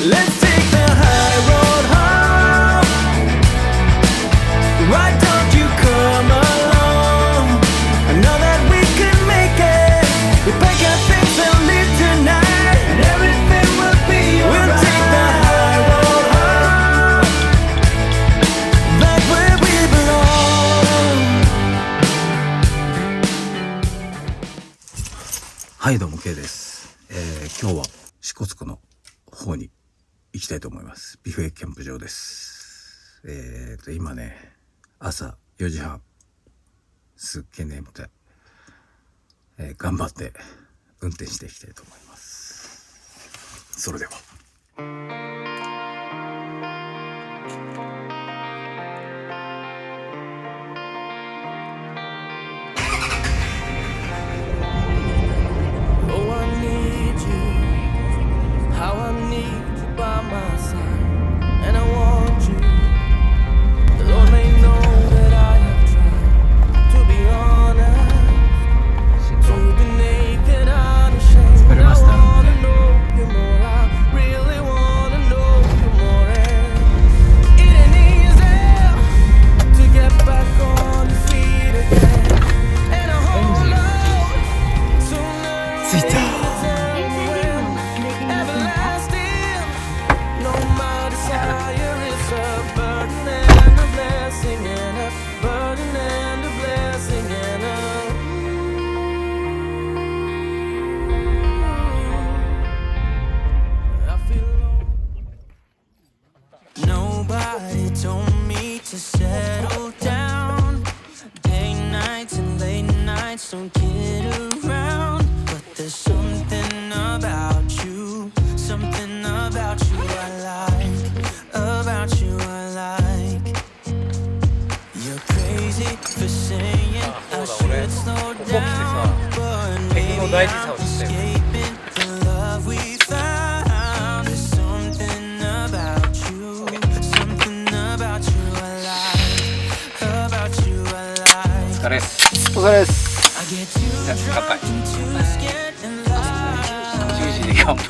Let's take the high road home. Why don't you come along? I know that we can make it. We pack our things and leave tonight, and everything will be alright. We'll take the high road home, back where we belong. はいどうも K です。今日は支笏湖の方に行きたいと思います。美笛キャンプ場です。今ね朝4時半、すっげえ眠たい。頑張って運転していきたいと思います。それでは。Don't get around, but there's something about you I like, about you I like. You're crazy for saying I should slow down, but maybe I'm escaping the love we found. There's something about you I like, about you I like. お疲れです。お疲れです。乾杯。10時で乾杯。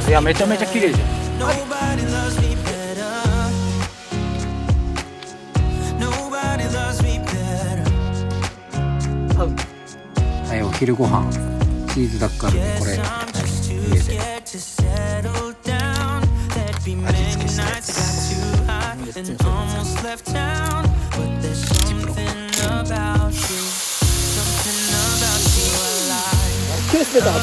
いやめちゃめちゃ綺麗じゃん。はい、お昼ご飯チーズダッカルビ、これ家で味付けしたやつ。ジップロック。ケース出た後。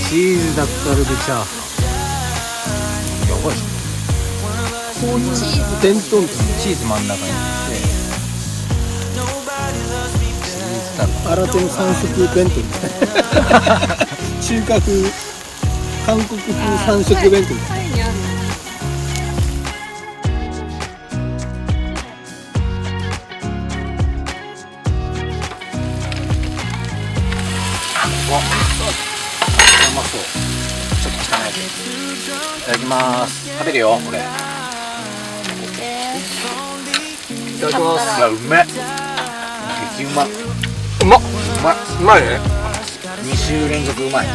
チーズダッカルビチャーハン。やばいっすね。こういうチーズ弁当みたいな。チーズ真ん中に入れて。新手の3色弁当みたいな。中華風、韓国風3色弁当みたいな。うまそう。ちょっと汚いけど。いただきます。食べるよ、これ。いただきます。いや、うめえ。激うま。うまっ。うまいね。2週連続うまい。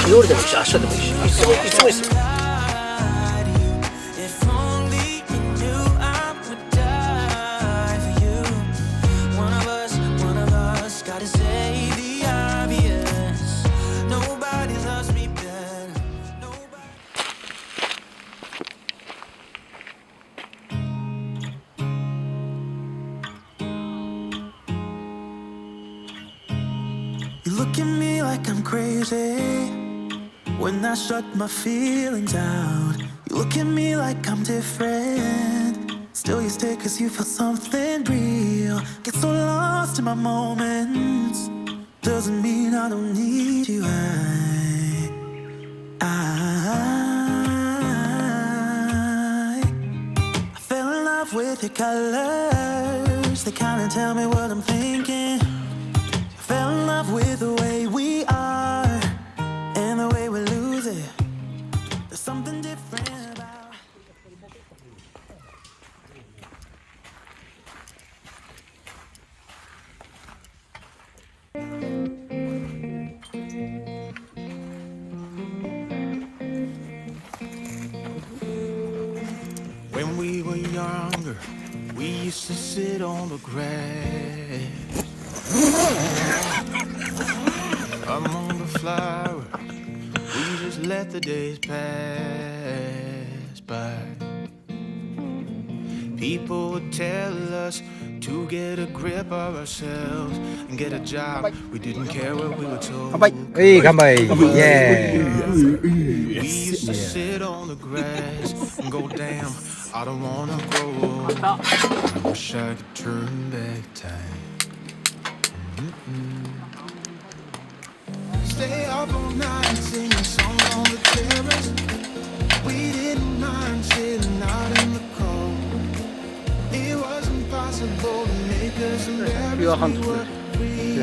夜でもいいし、明日でもいいし、いつもいいっすよ。You look at me like I'm crazy when I shut my feelings out. You look at me like I'm different, still you stay cause you feel something real. Get so lost in my moments, doesn't mean I don't need you. I fell in love with your colors, they kinda tell me what I'm thinking. I fell in love with the way we are and the way we lose it. There's something different about. When we were younger, we used to sit on the grass among the flowers. We just let the days pass by. People would tell us to get a grip of ourselves and get a job. We didn't care what we were told. 乾杯。乾杯。イエーイ。 We used to sit on the grass and go, damn, I don't wanna grow old. I wish I could turn back time. Stay up all night singing songs on the terrace. We didn't mind sitting out in the cold. It was impossible to make us embarrassed. We were free.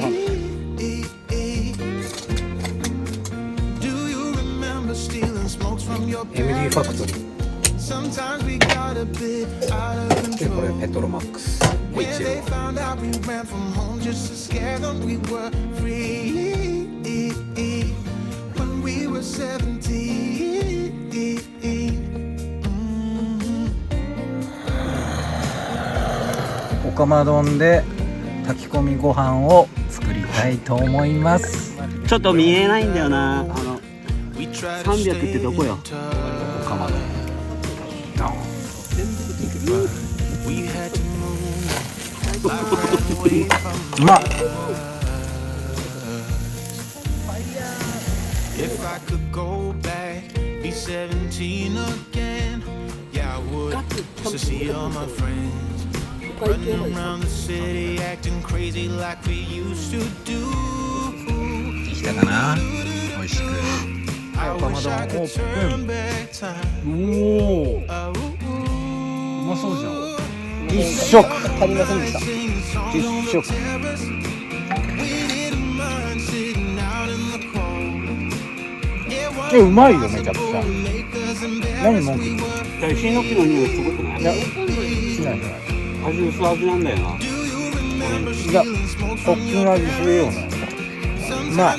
Do you remember stealing smokes from your MD ファクトリー。 Sometimes we got a bit out of でこれ control. ペトロマックス When they found out we ran from home just to scare them, we were free. When we were 17. おかま丼で炊き込みご飯を作りたいと思います。ちょっと見えないんだよな。We tried to 300ってどこよ。 おかま丼。ドン。 We had to move away from うまっ。 If I could go back, be 17 again, yeah I would, just to see all my friends running around the city, acting crazy like we used to do. できたかな。美味しく。 I wish I could turn back time. おお。うまそうじゃん。一食。足りませんでした。一食。 うまいよめちゃくちゃ。何文句言う？石の木の匂いすごくない？いや、しないじゃない。味薄味なんだよな。いや、こっちの味するよね。うまい。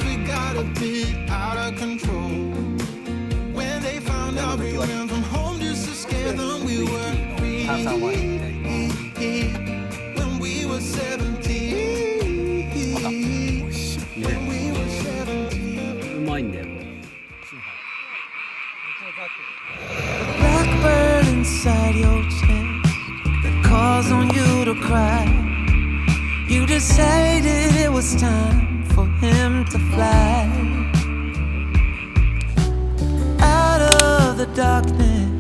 炭酸ワインみたいな。うまいんだよ。 Blackbird inside your chest that calls on you to cry. You decided it was time for him to fly out of the darkness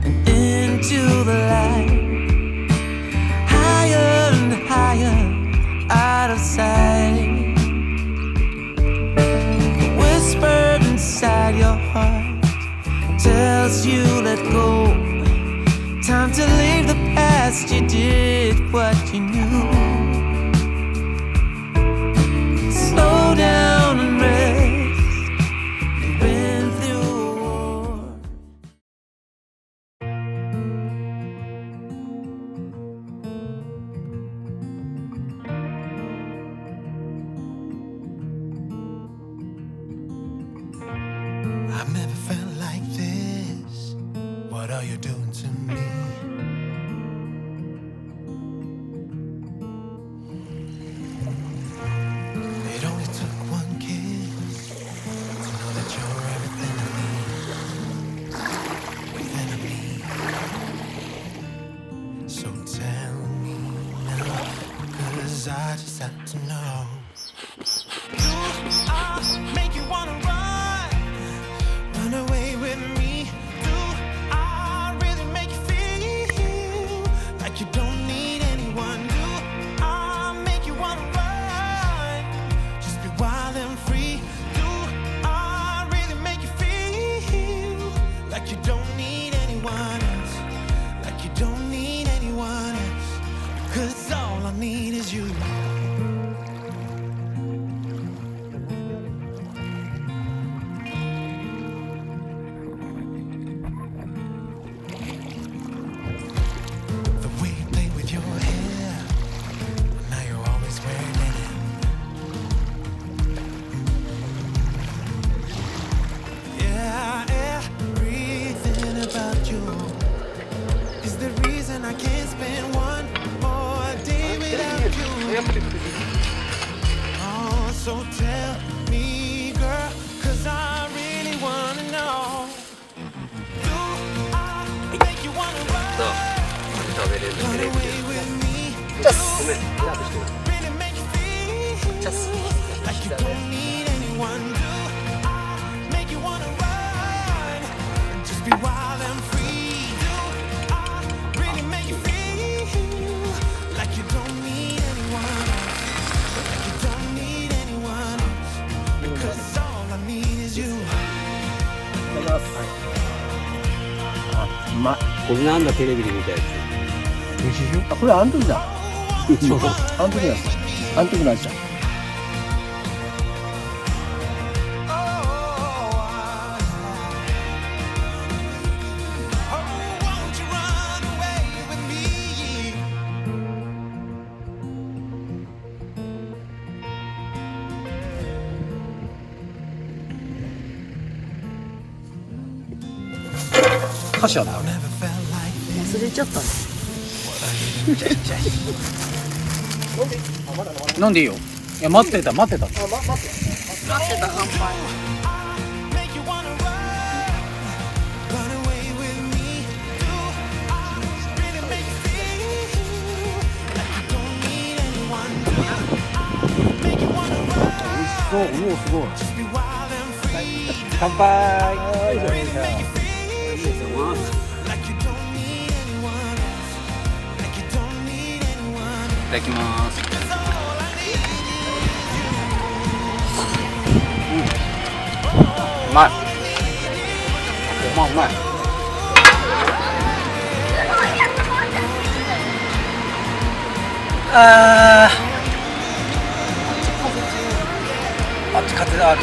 and into the light, higher and higher out of sight. Whispered inside your heart tells you let go. Time to leave the past. You did what you knew. Slow down and rest. You've been through a war. I've never felt like this. What are you doing to me? It only took one kiss to know that you're everything I need, within me. So tell me now, 'cause I just have to know. Do I make you wanna run away with me? Do I really make you feel like you don't need anyone? Do I make you wanna run? Just be wild and free. Do I really make you feel like you don't need anyone else? Like you don't need anyone else? 'Cause all Oh, so tell me, girl, 'cause I really wanna know. Do I make you wanna run? Run away with me. Do really make you feel like you don't need anyone? Do I make you wanna run? Just be wild and free. Do I really make you feel like you don't need anyone? Like you don't need anyone else? Because all I need is you. うまい。これなんだテレビで見たやつ。あ、これあん時だ。そう、あん時だ。あん時の味だ。歌詞はな忘れちゃったね。飲んでいいよ。いや待ってた。待ってた乾杯。そう、もうすごい。乾杯。いただきます。うまい。うまい。あっち風ある。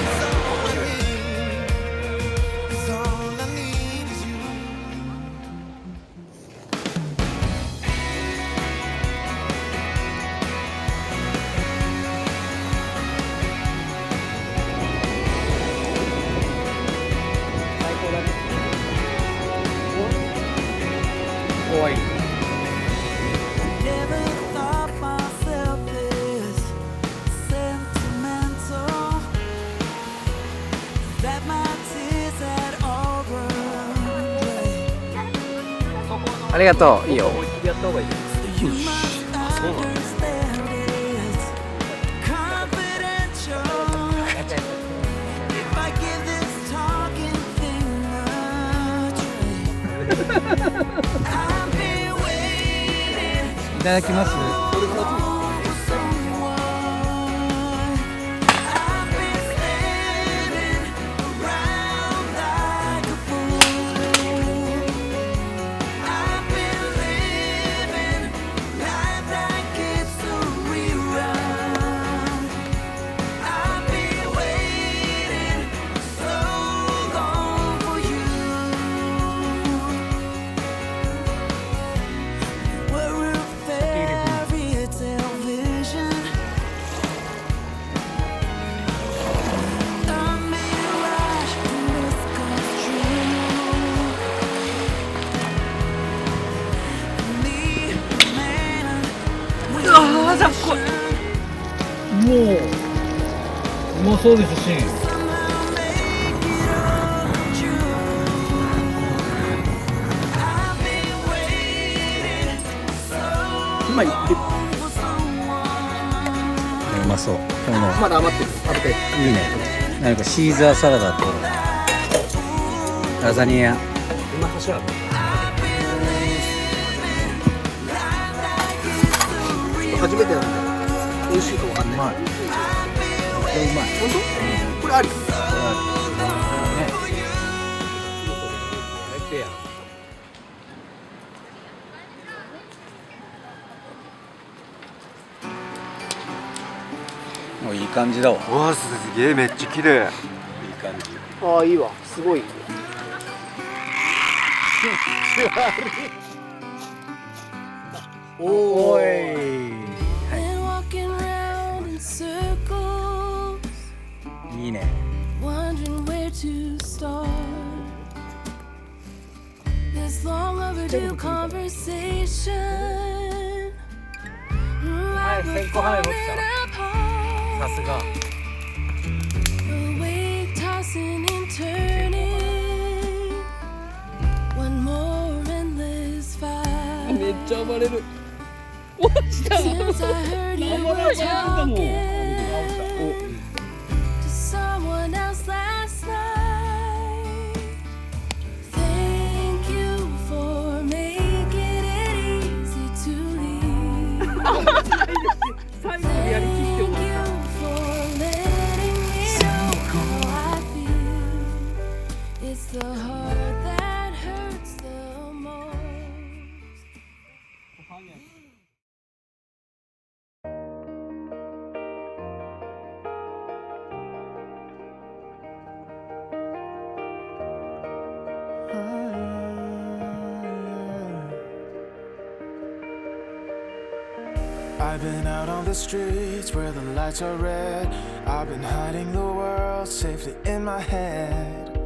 おい。Never thought myself this sentimental, that my tears had all run dry. ありがとう。いいよ。 You must understand it's confidential. If I give this talking thing a try, I've been waiting いただきます。 for someone. I've been standing around like a fool. I've been living life like it's a rerun. I've been waiting so long for you. We're a fairy tale vision, a mirage this comes true. Me, man, with もううまそうですし。 somehow make it all true. I've been waiting so うまい。 long for someone. うまそう。今日のまだ余ってる。食べて。いいね。なんかシーザーサラダとラザニア。今箸ある。初めてやるんだ。美味しいかわかんない。うまい。うまい。本当？これあり。もういい感じだわ。わあすげえめっちゃ綺麗。いい感じ。ああいいわ。すごい。おい。 Been walking round in circles, いいね。 wondering where to start. This long overdue conversation. I 線香花火持ってた。さすが。めっちゃ暴れる。落ちた。最後やりきって終わった。I've been out on the streets where the lights are red. I've been hiding the world safely in my head,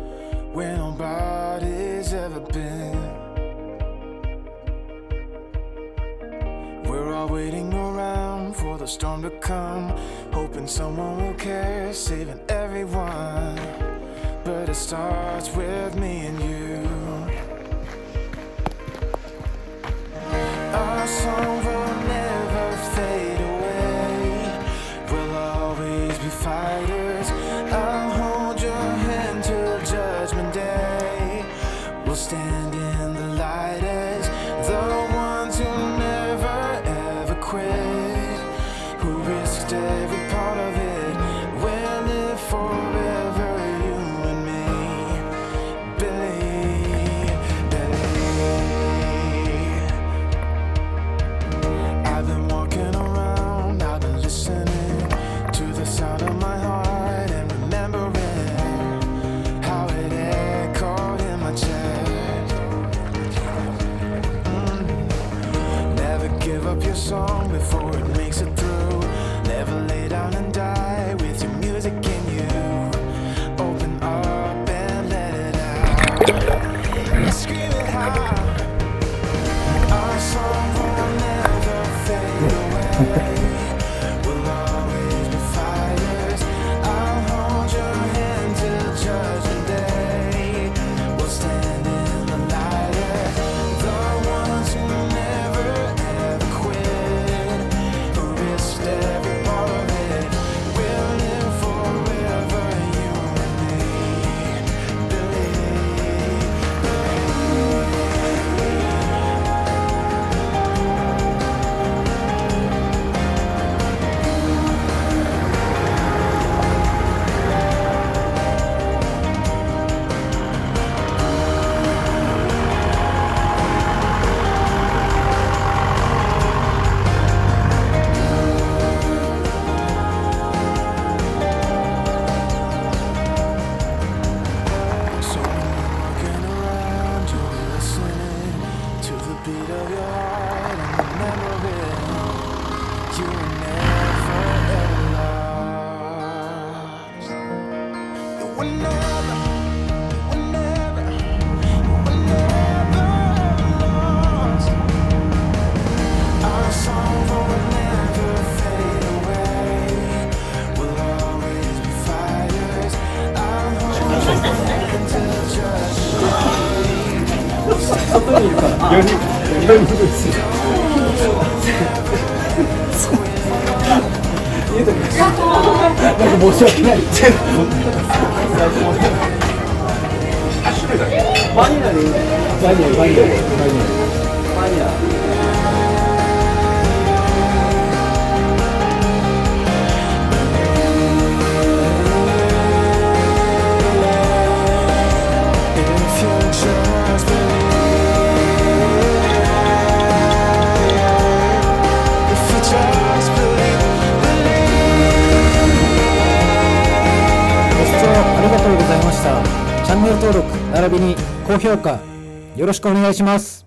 where nobody's ever been. We're all waiting around for the storm to come, hoping someone will care, saving everyone. But it starts with me and you. Our song will never fade away. We'll always be fighters. I'll hold your hand till Judgment Day. We'll stand in the light as the ones who never ever quit, who risked every part of it. We'll live forever, you and me. Believe, believe. I've been walking around, I've been listening to the sound of my heart and remembering how it echoed in my chest. Never give up your song before it makes it through. Never lay down and die with your music in you. Open up and let it out. Scream it high. Our song will never fade away. We'll always be fighters. I'll hold your hand till Judgment Day. We'll stand in the light as the ones who never ever quit, who risked every part of it. We'll live forever, you and me. Believe, So when you're looking around, you're listening to the beat of your heart and remembering you were never ever lost. You were never, you were never, you were never lost. Our song will never fade away. We'll always be fighters. I'll hold your hand till Judgment Day. 外にいるから4人ですよ。言うときなんか申し訳ない。バニラでいいんだよ。バニラ。If you just believe, if you just believe, believe. ご視聴ありがとうございました。チャンネル登録並びに高評価よろしくお願いします。